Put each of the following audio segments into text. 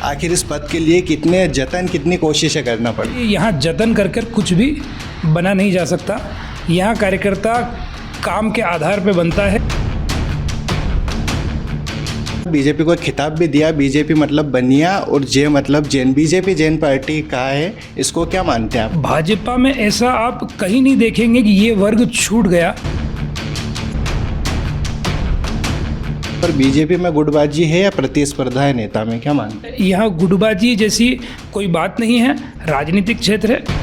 आखिर इस पद के लिए कितने जतन कितनी कोशिशें करना पड़ी? यहाँ जतन कर कर कुछ भी बना नहीं जा सकता। यहाँ कार्यकर्ता काम के आधार पे बनता है। बीजेपी को एक खिताब भी दिया, बीजेपी मतलब बनिया और जे मतलब जैन। बीजेपी जैन पार्टी कहा है, इसको क्या मानते हैं आप? भाजपा में ऐसा आप कहीं नहीं देखेंगे कि ये वर्ग छूट गया। पर बीजेपी में गुटबाजी है या प्रतिस्पर्धा है नेता में, क्या मानते हैं? यहाँ गुटबाजी जैसी कोई बात नहीं है, राजनीतिक क्षेत्र है।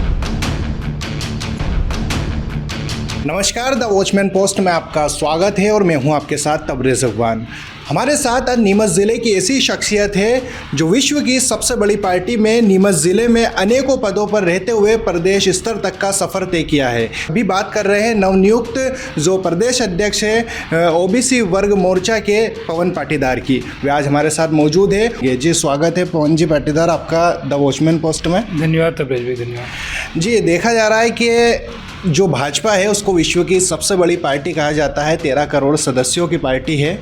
नमस्कार, द वॉचमैन पोस्ट में आपका स्वागत है और मैं हूं आपके साथ तबरेज़ अफगान। हमारे साथ आज नीमच ज़िले की ऐसी शख्सियत है जो विश्व की सबसे बड़ी पार्टी में नीमच ज़िले में अनेकों पदों पर रहते हुए प्रदेश स्तर तक का सफ़र तय किया है। अभी बात कर रहे हैं नवनियुक्त जो प्रदेश अध्यक्ष है ओबीसी वर्ग मोर्चा के पवन पाटीदार की। वे आज हमारे साथ मौजूद है। जी स्वागत है पवन जी पाटीदार आपका द वॉचमैन पोस्ट में। धन्यवाद तबरेज़ भाई, धन्यवाद। जी, देखा जा रहा है कि जो भाजपा है उसको विश्व की सबसे बड़ी पार्टी कहा जाता है, 13 करोड़ सदस्यों की पार्टी है।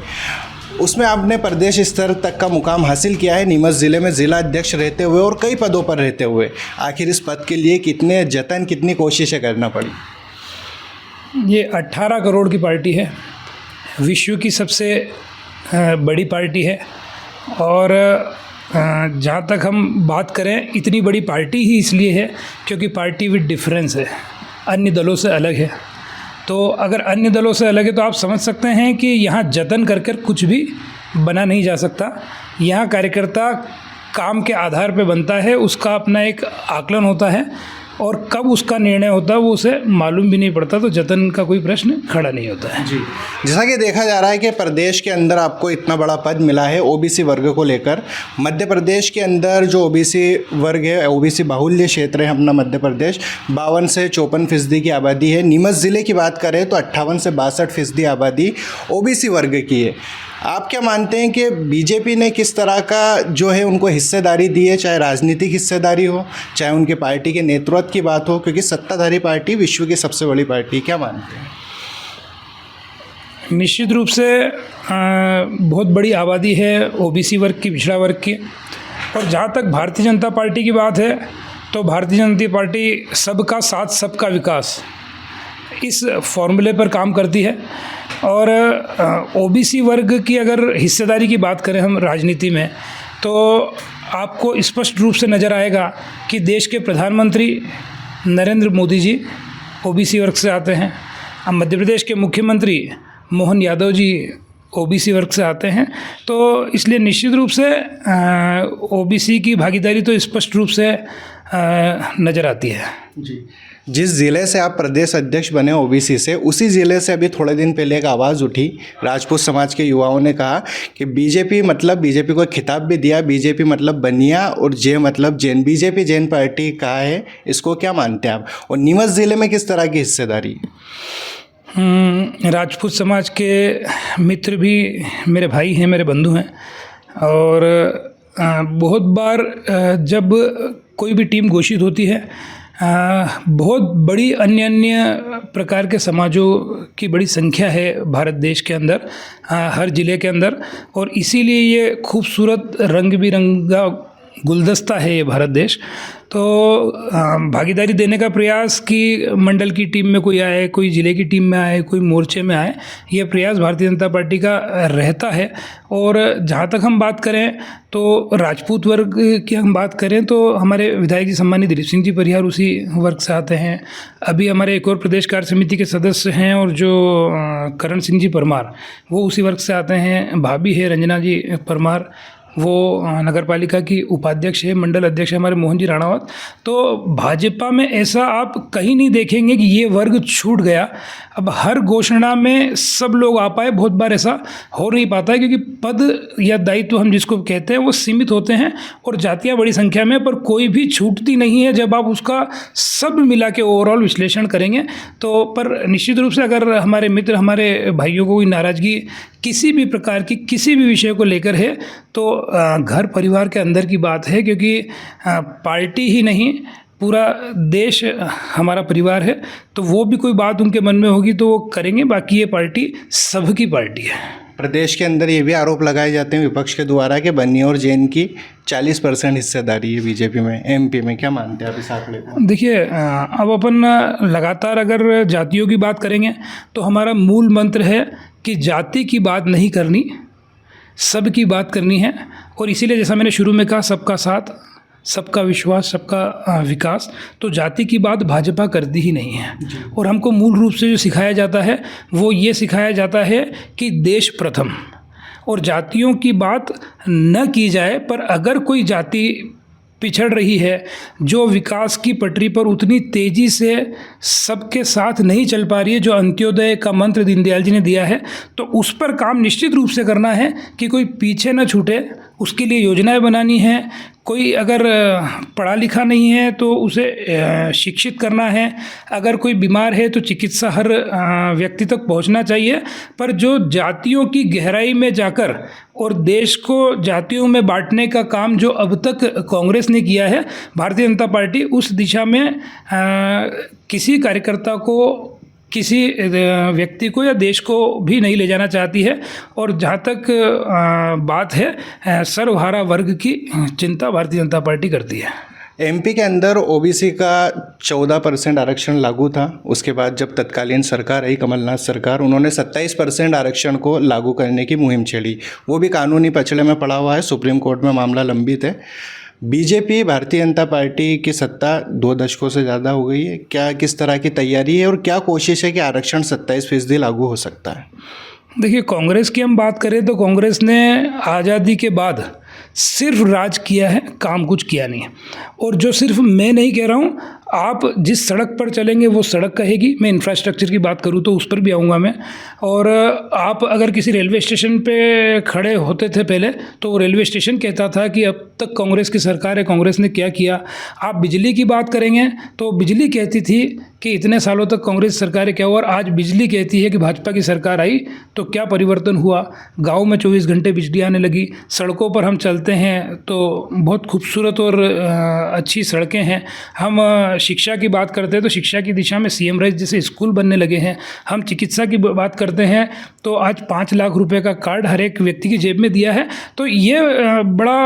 उसमें आपने प्रदेश स्तर तक का मुकाम हासिल किया है, नीमच ज़िले में ज़िला अध्यक्ष रहते हुए और कई पदों पर रहते हुए। आखिर इस पद के लिए कितने जतन कितनी कोशिशें करना पड़ी? ये 18 करोड़ की पार्टी है, विश्व की सबसे बड़ी पार्टी है। और जहाँ तक हम बात करें, इतनी बड़ी पार्टी ही इसलिए है क्योंकि पार्टी विद डिफरेंस है, अन्य दलों से अलग है। तो अगर अन्य दलों से अलग है तो आप समझ सकते हैं कि यहाँ जतन कर कर कुछ भी बना नहीं जा सकता। यहाँ कार्यकर्ता काम के आधार पे बनता है, उसका अपना एक आकलन होता है और कब उसका निर्णय होता है वो उसे मालूम भी नहीं पड़ता। तो जतन का कोई प्रश्न खड़ा नहीं होता है। जी, जैसा कि देखा जा रहा है कि प्रदेश के अंदर आपको इतना बड़ा पद मिला है ओबीसी वर्ग को लेकर। मध्य प्रदेश के अंदर जो ओबीसी वर्ग है, ओबीसी बाहुल्य क्षेत्र है अपना मध्य प्रदेश, 52 से 54% की आबादी है। नीमच ज़िले की बात करें तो 58 से 62% आबादी ओबीसी वर्ग की है। आप क्या मानते हैं कि बीजेपी ने किस तरह का जो है उनको हिस्सेदारी दी है, चाहे राजनीतिक हिस्सेदारी हो, चाहे उनके पार्टी के नेतृत्व की बात हो, क्योंकि सत्ताधारी पार्टी विश्व की सबसे बड़ी पार्टी, क्या मानते हैं? निश्चित रूप से बहुत बड़ी आबादी है ओबीसी वर्ग की, पिछड़ा वर्ग की। और जहाँ तक भारतीय जनता पार्टी की बात है तो भारतीय जनता पार्टी सबका साथ सबका विकास इस फॉर्मूले पर काम करती है। और ओबीसी वर्ग की अगर हिस्सेदारी की बात करें हम राजनीति में, तो आपको स्पष्ट रूप से नज़र आएगा कि देश के प्रधानमंत्री नरेंद्र मोदी जी ओबीसी वर्ग से आते हैं। अब मध्य प्रदेश के मुख्यमंत्री मोहन यादव जी ओबीसी वर्ग से आते हैं। तो इसलिए निश्चित रूप से ओबीसी की भागीदारी तो स्पष्ट रूप से नज़र आती है। जी, जिस ज़िले से आप प्रदेश अध्यक्ष बने ओबीसी से, उसी ज़िले से अभी थोड़े दिन पहले एक आवाज़ उठी, राजपूत समाज के युवाओं ने कहा कि बीजेपी को एक खिताब भी दिया, बीजेपी मतलब बनिया और जे मतलब जैन। बीजेपी जैन पार्टी कहा है, इसको क्या मानते हैं आप? और नीमच ज़िले में किस तरह की हिस्सेदारी? राजपूत समाज के मित्र भी मेरे भाई हैं, मेरे बंधु हैं। और बहुत बार जब कोई भी टीम घोषित होती है, बहुत बड़ी अन्य प्रकार के समाजों की बड़ी संख्या है भारत देश के अंदर, हर ज़िले के अंदर। और इसीलिए ये खूबसूरत रंग बिरंगा गुलदस्ता है ये भारत देश। तो भागीदारी देने का प्रयास कि मंडल की टीम में कोई आए, कोई ज़िले की टीम में आए, कोई मोर्चे में आए, ये प्रयास भारतीय जनता पार्टी का रहता है। और जहाँ तक हम बात करें तो राजपूत वर्ग की हम बात करें तो हमारे विधायक जी सम्मानित दिलीप सिंह जी परिहार उसी वर्ग से आते हैं। अभी हमारे एक और प्रदेश कार्य समिति के सदस्य हैं और जो करण सिंह जी परमार, वो उसी वर्ग से आते हैं। भाभी है रंजना जी परमार, वो नगर पालिका की उपाध्यक्ष है, मंडल अध्यक्ष है हमारे मोहन जी राणावत। तो भाजपा में ऐसा आप कहीं नहीं देखेंगे कि ये वर्ग छूट गया। अब हर घोषणा में सब लोग आ पाए, बहुत बार ऐसा हो नहीं पाता है क्योंकि पद या दायित्व हम जिसको कहते हैं वो सीमित होते हैं और जातियाँ बड़ी संख्या में, पर कोई भी छूटती नहीं है जब आप उसका सब मिला के ओवरऑल विश्लेषण करेंगे तो। पर निश्चित रूप से अगर हमारे मित्र, हमारे भाइयों को कोई नाराज़गी किसी भी प्रकार की किसी भी विषय को लेकर है तो घर परिवार के अंदर की बात है, क्योंकि पार्टी ही नहीं पूरा देश हमारा परिवार है। तो वो भी कोई बात उनके मन में होगी तो वो करेंगे, बाकी ये पार्टी सबकी पार्टी है। प्रदेश के अंदर ये भी आरोप लगाए जाते हैं विपक्ष के द्वारा कि बन्नी और जैन की 40% हिस्सेदारी है बीजेपी में, एमपी में। क्या मानते हैं आप इस आंकड़े को? देखिए, अब अपन लगातार अगर जातियों की बात करेंगे तो हमारा मूल मंत्र है कि जाति की बात नहीं करनी, सब की बात करनी है। और इसीलिए जैसा मैंने शुरू में कहा, सबका साथ, सबका विश्वास, सबका विकास। तो जाति की बात भाजपा करती ही नहीं है। और हमको मूल रूप से जो सिखाया जाता है वो ये सिखाया जाता है कि देश प्रथम, और जातियों की बात न की जाए। पर अगर कोई जाति पिछड़ रही है, जो विकास की पटरी पर उतनी तेज़ी से सबके साथ नहीं चल पा रही है, जो अंत्योदय का मंत्र दीनदयाल जी ने दिया है, तो उस पर काम निश्चित रूप से करना है कि कोई पीछे न छूटे। उसके लिए योजनाएं बनानी है। कोई अगर पढ़ा लिखा नहीं है तो उसे शिक्षित करना है। अगर कोई बीमार है तो चिकित्सा हर व्यक्ति तक पहुंचना चाहिए। पर जो जातियों की गहराई में जाकर और देश को जातियों में बांटने का काम जो अब तक कांग्रेस ने किया है, भारतीय जनता पार्टी उस दिशा में किसी कार्यकर्ता को, किसी व्यक्ति को या देश को भी नहीं ले जाना चाहती है। और जहाँ तक बात है सर्वहारा वर्ग की चिंता भारतीय जनता पार्टी करती है। एमपी के अंदर ओबीसी का 14% आरक्षण लागू था। उसके बाद जब तत्कालीन सरकार आई, कमलनाथ सरकार, उन्होंने 27% आरक्षण को लागू करने की मुहिम छेड़ी। वो भी कानूनी पचड़े में पड़ा हुआ है, सुप्रीम कोर्ट में मामला लंबित है। बीजेपी, भारतीय जनता पार्टी की सत्ता 2 दशकों से ज़्यादा हो गई है। क्या किस तरह की तैयारी है और क्या कोशिश है कि आरक्षण 27% लागू हो सकता है? देखिए, कांग्रेस की हम बात करें तो कांग्रेस ने आज़ादी के बाद सिर्फ राज किया है, काम कुछ किया नहीं है। और जो सिर्फ मैं नहीं कह रहा हूँ, आप जिस सड़क पर चलेंगे वो सड़क कहेगी। मैं इंफ्रास्ट्रक्चर की बात करूँ तो उस पर भी आऊँगा मैं। और आप अगर किसी रेलवे स्टेशन पे खड़े होते थे पहले, तो वो रेलवे स्टेशन कहता था कि अब तक कांग्रेस की सरकार है, कांग्रेस ने क्या किया। आप बिजली की बात करेंगे तो बिजली कहती थी कि इतने सालों तक कांग्रेस सरकार है, क्या हुआ। और आज बिजली कहती है कि भाजपा की सरकार आई तो क्या परिवर्तन हुआ। गाँव में 24 घंटे बिजली आने लगी। सड़कों पर हम चलते हैं तो बहुत खूबसूरत और अच्छी सड़कें हैं। हम शिक्षा की बात करते हैं तो शिक्षा की दिशा में सीएम राइज जैसे स्कूल बनने लगे हैं। हम चिकित्सा की बात करते हैं तो आज 5 लाख रुपए का कार्ड हर एक व्यक्ति की जेब में दिया है। तो ये बड़ा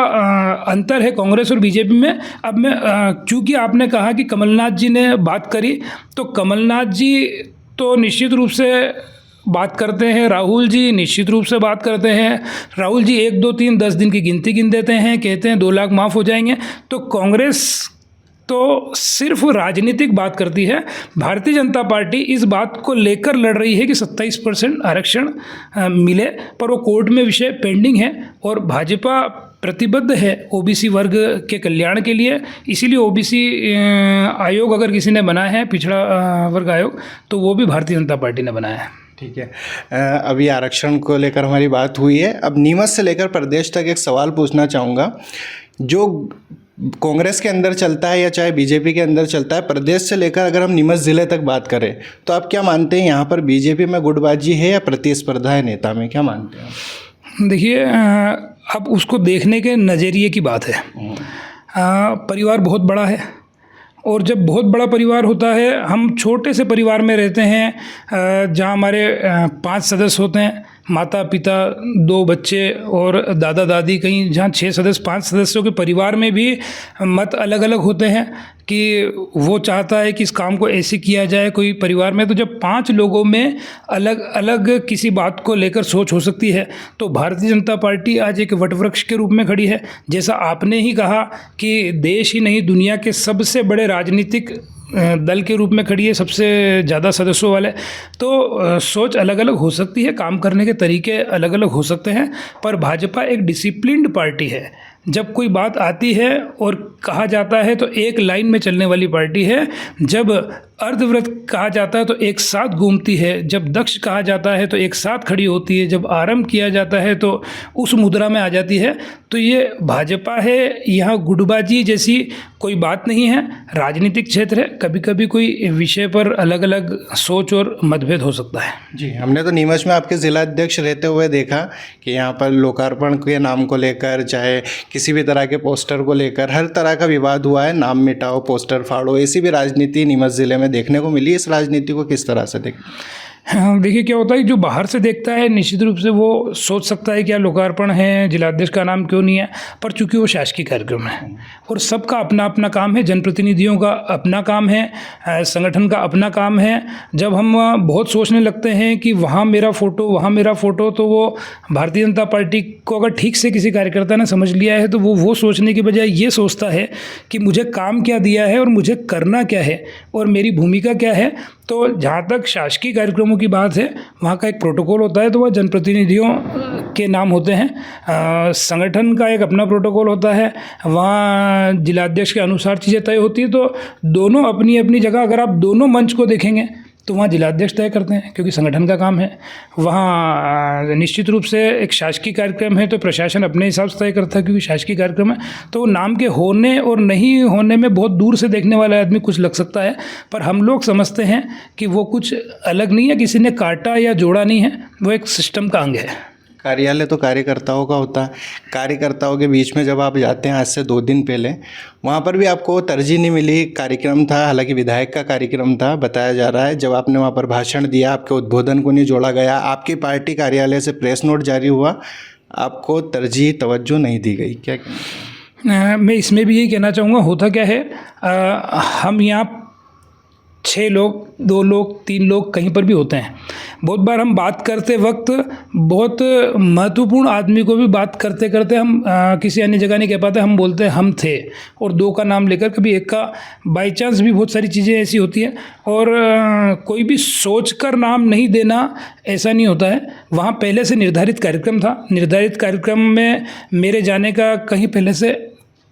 अंतर है कांग्रेस और बीजेपी में। अब मैं चूँकि आपने कहा कि कमलनाथ जी ने बात करी, तो कमलनाथ जी तो निश्चित रूप से बात करते हैं, राहुल जी निश्चित रूप से बात करते हैं। राहुल जी 1, 2, 3, 10 दिन की गिनती गिन देते हैं, कहते हैं 2 लाख माफ़ हो जाएंगे। तो कांग्रेस तो सिर्फ राजनीतिक बात करती है। भारतीय जनता पार्टी इस बात को लेकर लड़ रही है कि 27% आरक्षण मिले, पर वो कोर्ट में विषय पेंडिंग है। और भाजपा प्रतिबद्ध है ओबीसी वर्ग के कल्याण के लिए। इसीलिए ओबीसी आयोग अगर किसी ने बनाया है, पिछड़ा वर्ग आयोग, तो वो भी भारतीय जनता पार्टी ने बनाया है। ठीक है, अभी आरक्षण को लेकर हमारी बात हुई है। अब नीमच से लेकर प्रदेश तक एक सवाल पूछना चाहूँगा। जो कांग्रेस के अंदर चलता है या चाहे बीजेपी के अंदर चलता है, प्रदेश से लेकर अगर हम नीमच ज़िले तक बात करें तो आप क्या मानते हैं, यहाँ पर बीजेपी में गुटबाजी है या प्रतिस्पर्धा है नेता में? क्या मानते हैं? देखिए, अब उसको देखने के नज़रिए की बात है। परिवार बहुत बड़ा है, और जब बहुत बड़ा परिवार होता है, हम छोटे से परिवार में रहते हैं जहाँ हमारे 5 सदस्य होते हैं, माता पिता, 2 बच्चे और दादा दादी। कहीं जहाँ 6 सदस्य, 5 सदस्यों के परिवार में भी मत अलग अलग होते हैं कि वो चाहता है कि इस काम को ऐसे किया जाए कोई परिवार में। तो जब 5 लोगों में अलग अलग किसी बात को लेकर सोच हो सकती है, तो भारतीय जनता पार्टी आज एक वटवृक्ष के रूप में खड़ी है। जैसा आपने ही कहा कि देश ही नहीं, दुनिया के सबसे बड़े राजनीतिक दल के रूप में खड़ी है, सबसे ज़्यादा सदस्यों वाले। तो सोच अलग अलग हो सकती है, काम करने के तरीके अलग अलग हो सकते हैं, पर भाजपा एक डिसिप्लिन्ड पार्टी है। जब कोई बात आती है और कहा जाता है तो एक लाइन में चलने वाली पार्टी है। जब अर्धव्रत कहा जाता है तो एक साथ घूमती है, जब दक्ष कहा जाता है तो एक साथ खड़ी होती है, जब आरंभ किया जाता है तो उस मुद्रा में आ जाती है। तो ये भाजपा है, यहाँ गुटबाजी जैसी कोई बात नहीं है। राजनीतिक क्षेत्र है, कभी कभी कोई विषय पर अलग अलग सोच और मतभेद हो सकता है। जी, हमने तो नीमच में आपके जिला अध्यक्ष रहते हुए देखा कि यहाँ पर लोकार्पण के नाम को लेकर, चाहे किसी भी तरह के पोस्टर को लेकर हर तरह का विवाद हुआ है। नाम मिटाओ, पोस्टर फाड़ो, ऐसी भी राजनीति नीमच ज़िले में देखने को मिली। इस राजनीति को किस तरह से देखें? हाँ, देखिए क्या होता है, जो बाहर से देखता है निश्चित रूप से वो सोच सकता है क्या लोकार्पण है, जिलाध्यक्ष का नाम क्यों नहीं है, पर चूंकि वो शासकीय कार्यक्रम है और सबका अपना अपना काम है, जनप्रतिनिधियों का अपना काम है, संगठन का अपना काम है। जब हम बहुत सोचने लगते हैं कि वहाँ मेरा फ़ोटो, वहाँ मेरा फ़ोटो, तो वो भारतीय जनता पार्टी को अगर ठीक से किसी कार्यकर्ता ने समझ लिया है तो वो सोचने की बजाय ये सोचता है कि मुझे काम क्या दिया है और मुझे करना क्या है और मेरी भूमिका क्या है। तो जहाँ तक शासकीय कार्यक्रमों की बात है, वहाँ का एक प्रोटोकॉल होता है, तो वह जनप्रतिनिधियों के नाम होते हैं। संगठन का एक अपना प्रोटोकॉल होता है, वहाँ जिलाध्यक्ष के अनुसार चीज़ें तय होती है। तो दोनों अपनी अपनी जगह, अगर आप दोनों मंच को देखेंगे तो वहाँ जिलाध्यक्ष तय करते हैं क्योंकि संगठन का काम है। वहाँ निश्चित रूप से एक शासकीय कार्यक्रम है तो प्रशासन अपने हिसाब से तय करता है क्योंकि शासकीय कार्यक्रम है। तो नाम के होने और नहीं होने में बहुत दूर से देखने वाला आदमी कुछ लग सकता है, पर हम लोग समझते हैं कि वो कुछ अलग नहीं है, किसी ने काटा या जोड़ा नहीं है, वो एक सिस्टम का अंग है। कार्यालय तो कार्यकर्ताओं का होता है। कार्यकर्ताओं के बीच में जब आप जाते हैं आज से 2 दिन पहले, वहाँ पर भी आपको तरजीह नहीं मिली। कार्यक्रम था, हालांकि विधायक का कार्यक्रम था बताया जा रहा है। जब आपने वहाँ पर भाषण दिया, आपके उद्बोधन को नहीं जोड़ा गया, आपकी पार्टी कार्यालय से प्रेस नोट जारी हुआ, आपको तरजीह तवज्जो नहीं दी गई। क्या मैं इसमें भी यही कहना चाहूँगा, होता क्या है, हम यहाँ 6 लोग, 2 लोग, 3 लोग कहीं पर भी होते हैं। बहुत बार हम बात करते वक्त बहुत महत्वपूर्ण आदमी को भी बात करते करते हम किसी अन्य जगह नहीं कह पाते, हम बोलते हैं हम थे और 2 का नाम लेकर, कभी 1 का। बाई चांस भी बहुत सारी चीज़ें ऐसी होती हैं और कोई भी सोचकर नाम नहीं देना ऐसा नहीं होता है। वहाँ पहले से निर्धारित कार्यक्रम था, निर्धारित कार्यक्रम में मेरे जाने का कहीं पहले से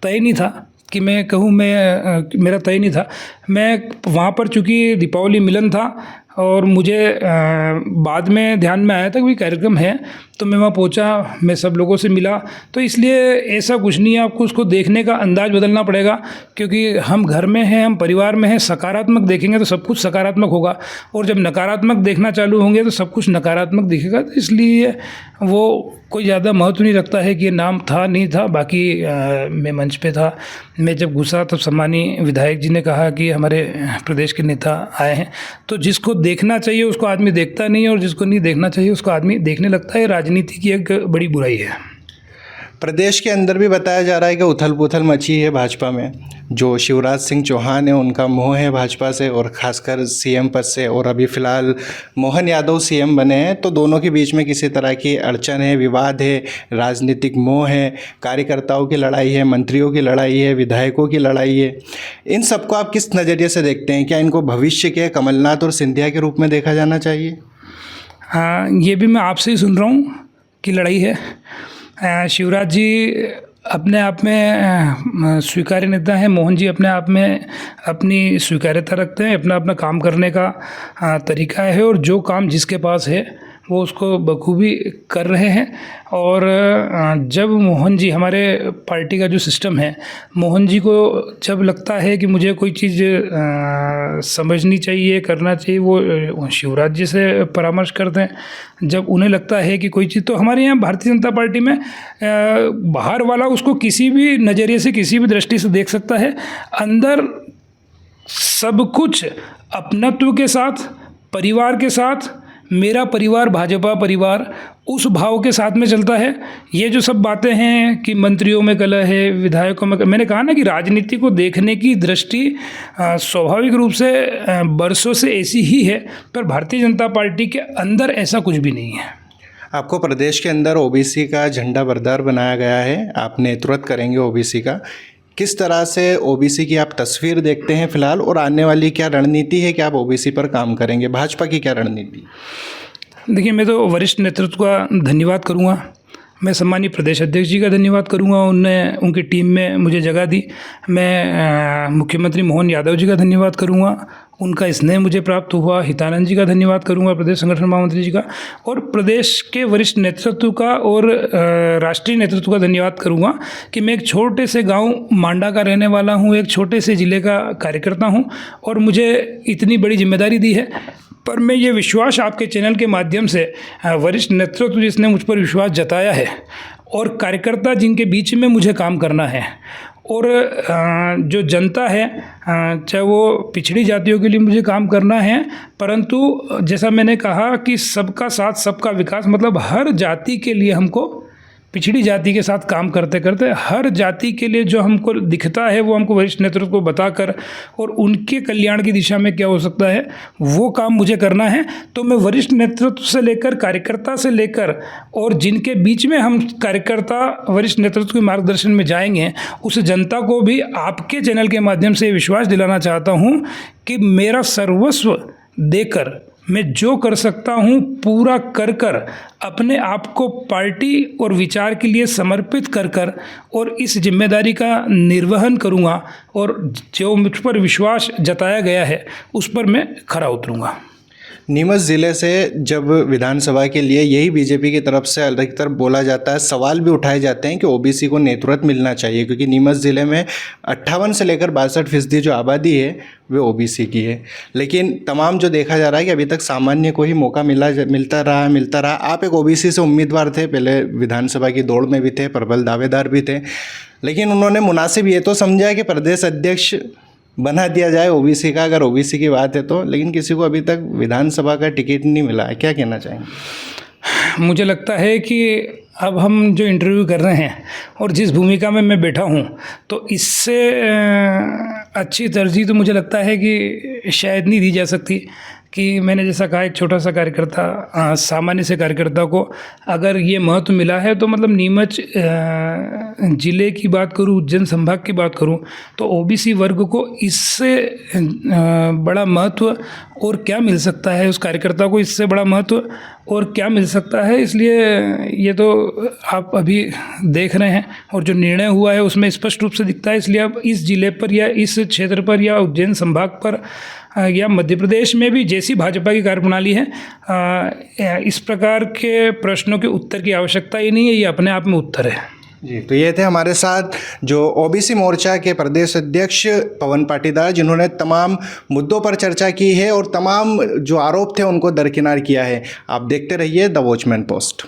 तय नहीं था कि मैं कहूँ, मेरा तय नहीं था। मैं वहाँ पर चूँकि दीपावली मिलन था और मुझे बाद में ध्यान में आया था कि कोई कार्यक्रम है, तो मैं वहाँ पहुँचा, मैं सब लोगों से मिला। तो इसलिए ऐसा कुछ नहीं है, आपको उसको देखने का अंदाज़ बदलना पड़ेगा क्योंकि हम घर में हैं, हम परिवार में हैं। सकारात्मक देखेंगे तो सब कुछ सकारात्मक होगा और जब नकारात्मक देखना चालू होंगे तो सब कुछ नकारात्मक दिखेगा। तो इसलिए वो कोई ज़्यादा महत्व नहीं रखता है कि ये नाम था नहीं था। बाकी मैं मंच पे था, मैं जब घुसा तब सम्मानीय विधायक जी ने कहा कि हमारे प्रदेश के नेता आए हैं। तो जिसको देखना चाहिए उसको आदमी देखता नहीं है और जिसको नहीं देखना चाहिए उसको आदमी देखने लगता है। राजनीति की एक बड़ी बुराई है। प्रदेश के अंदर भी बताया जा रहा है कि उथल पुथल मची है भाजपा में। जो शिवराज सिंह चौहान है उनका मोह है भाजपा से और ख़ासकर सीएम पद से, और अभी फ़िलहाल मोहन यादव सीएम बने हैं, तो दोनों के बीच में किसी तरह की अड़चन है, विवाद है, राजनीतिक मोह है, कार्यकर्ताओं की लड़ाई है, मंत्रियों की लड़ाई है, विधायकों की लड़ाई है। इन सबको आप किस नज़रिए से देखते हैं? क्या इनको भविष्य के कमलनाथ और सिंधिया के रूप में देखा जाना चाहिए? हाँ, ये भी मैं आपसे ही सुन रहा हूँ कि लड़ाई है। शिवराज जी अपने आप में स्वीकार्य नेता हैं, मोहन जी अपने आप में अपनी स्वीकार्यता रखते हैं, अपना अपना काम करने का तरीका है और जो काम जिसके पास है वो उसको बखूबी कर रहे हैं। और जब मोहन जी, हमारे पार्टी का जो सिस्टम है, मोहन जी को जब लगता है कि मुझे कोई चीज़ समझनी चाहिए, करना चाहिए, वो शिवराज जी से परामर्श करते हैं। जब उन्हें लगता है कि कोई चीज़, तो हमारे यहाँ भारतीय जनता पार्टी में बाहर वाला उसको किसी भी नज़रिए से, किसी भी दृष्टि से देख सकता है। अंदर सब कुछ अपनत्व के साथ, परिवार के साथ, मेरा परिवार भाजपा परिवार, उस भाव के साथ में चलता है। ये जो सब बातें हैं कि मंत्रियों में कलह है, विधायकों में, मैंने कहा ना कि राजनीति को देखने की दृष्टि स्वाभाविक रूप से बरसों से ऐसी ही है, पर भारतीय जनता पार्टी के अंदर ऐसा कुछ भी नहीं है। आपको प्रदेश के अंदर ओबीसी का झंडा बरदार बनाया गया है, आप नेतृत्व करेंगे ओबीसी का। किस तरह से ओबीसी की आप तस्वीर देखते हैं फिलहाल, और आने वाली क्या रणनीति है कि आप ओबीसी पर काम करेंगे? भाजपा की क्या रणनीति? देखिए, मैं तो वरिष्ठ नेतृत्व का धन्यवाद करूंगा। मैं सम्मानीय प्रदेश अध्यक्ष जी का धन्यवाद करूंगा, उनने उनकी टीम में मुझे जगह दी। मैं मुख्यमंत्री मोहन यादव जी का धन्यवाद करूंगा, उनका स्नेह मुझे प्राप्त हुआ। हितानंद जी का धन्यवाद करूंगा, प्रदेश संगठन महामंत्री जी का, और प्रदेश के वरिष्ठ नेतृत्व का और राष्ट्रीय नेतृत्व का धन्यवाद करूंगा कि मैं एक छोटे से गांव मांडा का रहने वाला हूं, एक छोटे से ज़िले का कार्यकर्ता हूं और मुझे इतनी बड़ी जिम्मेदारी दी है। पर मैं ये विश्वास आपके चैनल के माध्यम से, वरिष्ठ नेतृत्व जिसने मुझ पर विश्वास जताया है और कार्यकर्ता जिनके बीच में मुझे काम करना है, और जो जनता है, चाहे वो पिछड़ी जातियों के लिए मुझे काम करना है, परंतु जैसा मैंने कहा कि सबका साथ सबका विकास, मतलब हर जाति के लिए हमको, पिछड़ी जाति के साथ काम करते करते हर जाति के लिए जो हमको दिखता है वो हमको वरिष्ठ नेतृत्व को बताकर और उनके कल्याण की दिशा में क्या हो सकता है वो काम मुझे करना है। तो मैं वरिष्ठ नेतृत्व से लेकर, कार्यकर्ता से लेकर, और जिनके बीच में हम कार्यकर्ता वरिष्ठ नेतृत्व के मार्गदर्शन में जाएंगे, उस जनता को भी आपके चैनल के माध्यम से विश्वास दिलाना चाहता हूँ कि मेरा सर्वस्व देकर मैं जो कर सकता हूँ पूरा कर कर अपने आप को पार्टी और विचार के लिए समर्पित कर कर और इस जिम्मेदारी का निर्वहन करूँगा, और जो मुझ पर विश्वास जताया गया है उस पर मैं खरा उतरूँगा। नीमच ज़िले से जब विधानसभा के लिए यही बीजेपी की तरफ से अधिकतर बोला जाता है, सवाल भी उठाए जाते हैं कि ओबीसी को नेतृत्व मिलना चाहिए, क्योंकि नीमच ज़िले में 58 से लेकर 62% जो आबादी है वे ओबीसी की है। लेकिन तमाम जो देखा जा रहा है कि अभी तक सामान्य को ही मौका मिलता रहा। आप एक ओबीसी से उम्मीदवार थे, पहले विधानसभा की दौड़ में भी थे, प्रबल दावेदार भी थे, लेकिन उन्होंने मुनासिब ये तो समझा कि प्रदेश अध्यक्ष बना दिया जाए ओबीसी का, अगर ओबीसी की बात है तो, लेकिन किसी को अभी तक विधानसभा का टिकट नहीं मिला है। क्या कहना चाहेंगे? मुझे लगता है कि अब हम जो इंटरव्यू कर रहे हैं और जिस भूमिका में मैं बैठा हूँ, तो इससे अच्छी तरजीह तो मुझे लगता है कि शायद नहीं दी जा सकती। कि मैंने जैसा कहा, एक छोटा सा कार्यकर्ता, सामान्य से कार्यकर्ता को अगर ये महत्व मिला है, तो मतलब नीमच ज़िले की बात करूँ, उज्जैन संभाग की बात करूँ, तो ओबीसी वर्ग को इससे बड़ा महत्व और क्या मिल सकता है, उस कार्यकर्ता को इससे बड़ा महत्व और क्या मिल सकता है। इसलिए ये तो आप अभी देख रहे हैं और जो निर्णय हुआ है उसमें स्पष्ट रूप से दिखता है। इसलिए अब इस ज़िले पर या इस क्षेत्र पर या उज्जैन संभाग पर या मध्य प्रदेश में भी जैसी भाजपा की कार्यप्रणाली है, इस प्रकार के प्रश्नों के उत्तर की आवश्यकता ही नहीं है, ये अपने आप में उत्तर है। जी, तो ये थे हमारे साथ जो ओबीसी मोर्चा के प्रदेश अध्यक्ष पवन पाटीदार, जिन्होंने तमाम मुद्दों पर चर्चा की है और तमाम जो आरोप थे उनको दरकिनार किया है। आप देखते रहिए द वॉचमैन पोस्ट।